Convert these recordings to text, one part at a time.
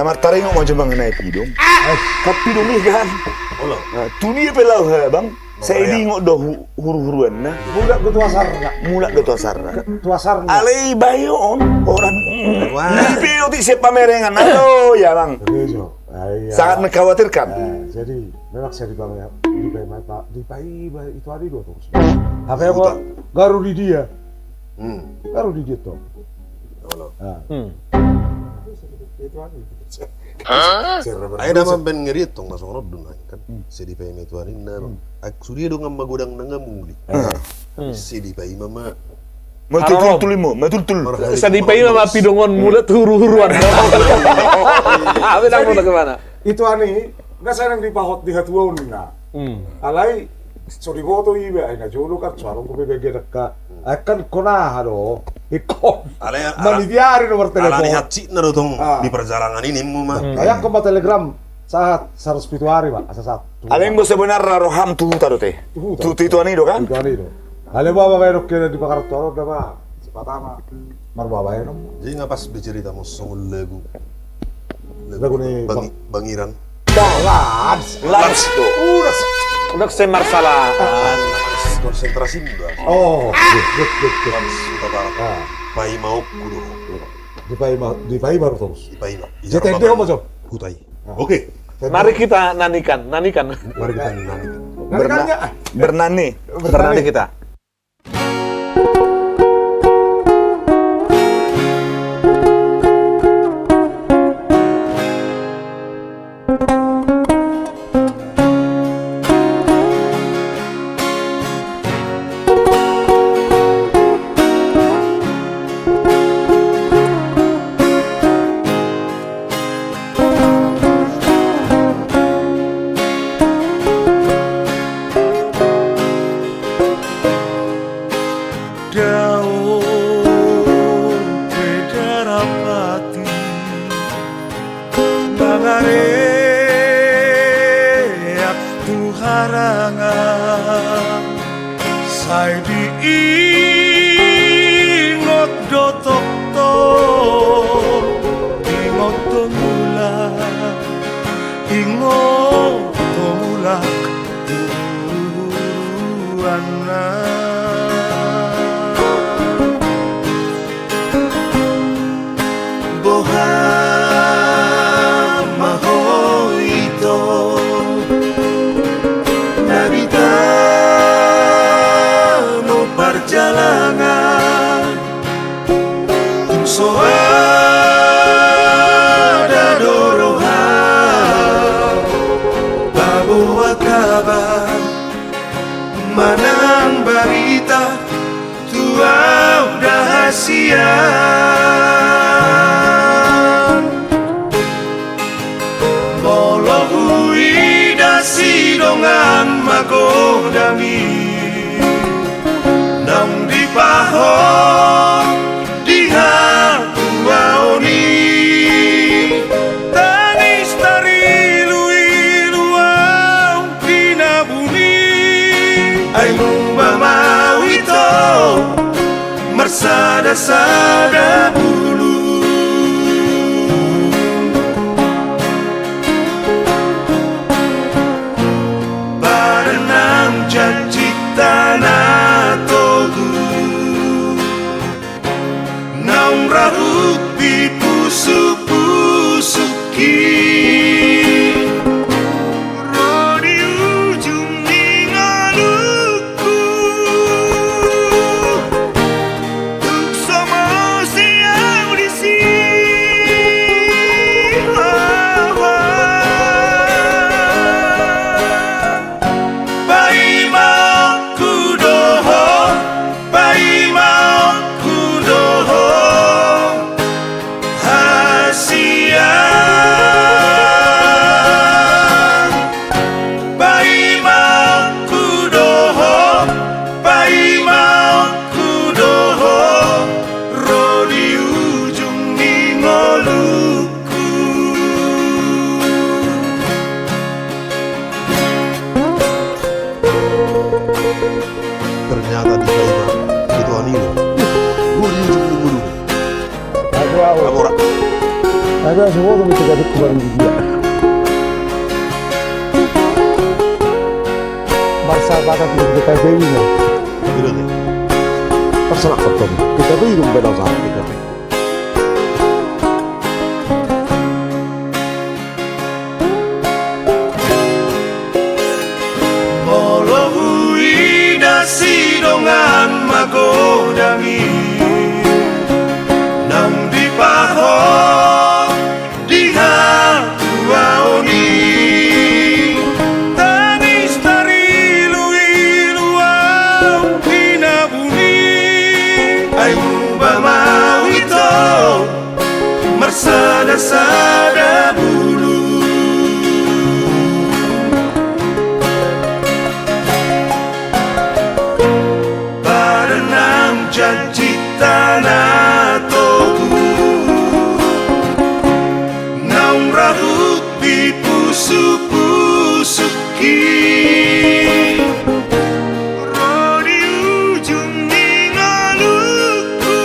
Nama taringo macam bang naik pidong. Kapidong ni kan. Olah. Tu dia pelau bang. Saya ingok dah huru-huruan nah. Budak ke tuasar enggak? Mulak ke tuasar. Tuasar enggak? Alai bayon orang. Lipi uti siapa merengan. Aduh ya bang. Begitu. Sangat mengkhawatirkan. Jadi memang saya dibangun di pai itu hari dua terus. Apa yang garu di dia? Garu di dia tuh. Ay naman ben ngeriet tong masuk rodun kan. Sedi pay me tuarin na. Ak suri dong ang magudang nangamuli. Sedi pay mama. Matul tulimo, matul tul. Sedi pay mama pidongon mulut huru-huruan. Apa nang mau kemana? Itu ani, nggak saya yang dipahot di hatuan na. Alai sorry ko to iba ay na jolo ka suarong ko bibigyan ka. Akan kona hado. Ikon. Manidiari nomor telepon. Alani hatsi na tong di perjalanan ini mu mah. Kayak ko telegram saat 107 hari pak, asa satu. Aleng bo sebenarnya roham tu taro teh. Tu itu ani do kan? Itu ani do. Ale baba bayro kena di pakar toro da ba. Sepatama. Mar baba bayro. Jadi ngapas bercerita mo song lagu. Lagu ni Bangiran. Lans tu. Udah semarsalahan. Konsentrasi muda. Oh, good. Pai mau kudu. Di pai baru terus. Di pai. JTD apa Job? Hutai. Oke. Mari kita nanikan. Mari kita nani. Bernani kita. Manang barita tuaw rahasia Molohui dasi dongan magodami Nang dipahon diha tuaoni Tangis tari lui luau pinabuni Ay mau itu mersada-sada bulu Barenang janji tanah togu Naung rahut di pusu-pusuki Asia udah semua tuh bisa jadi keluar dia. Barsa bakat kita dewi nih. Berarti Terserah ketemu. Kita tuh hidup beda sama kita. Olohui dasidongan magodami Nam di paho di hatuaoni Tanis tari lui luau pinabuni Ay mubamau ito Marsada-sada bulu janji tanah toku Naung rahut di pusuk-pusuki Rodi ujung ningaluku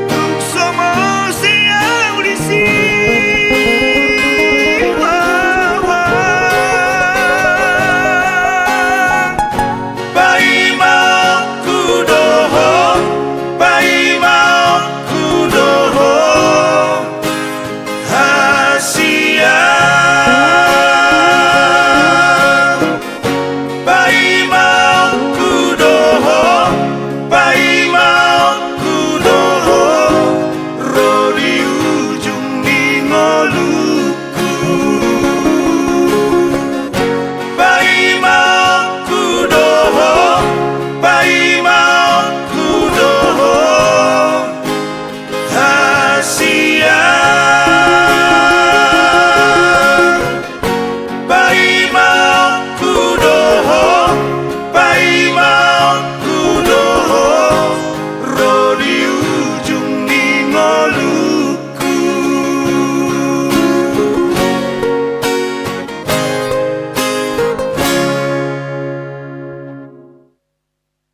Tuk sama siau di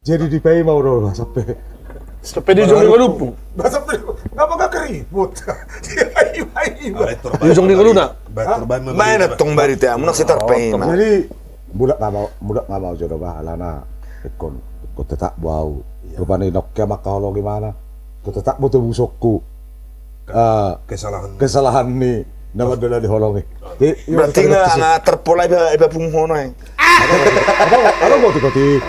Jadi di PI mau udah sampai Sepeda di ujung lupu. Kenapa gak keribut? Di ujung di luna. Main tong barite amo nak sitar pema. Jadi budak nggak mau jodoh bahalana ikon tetap bau. Rupanya noknya makau gimana? Tetap butuh busukku. Kesalahan nih. Nama dulu diholongi. Berarti nggak terpolai iba punghono. Apa mau tikoti?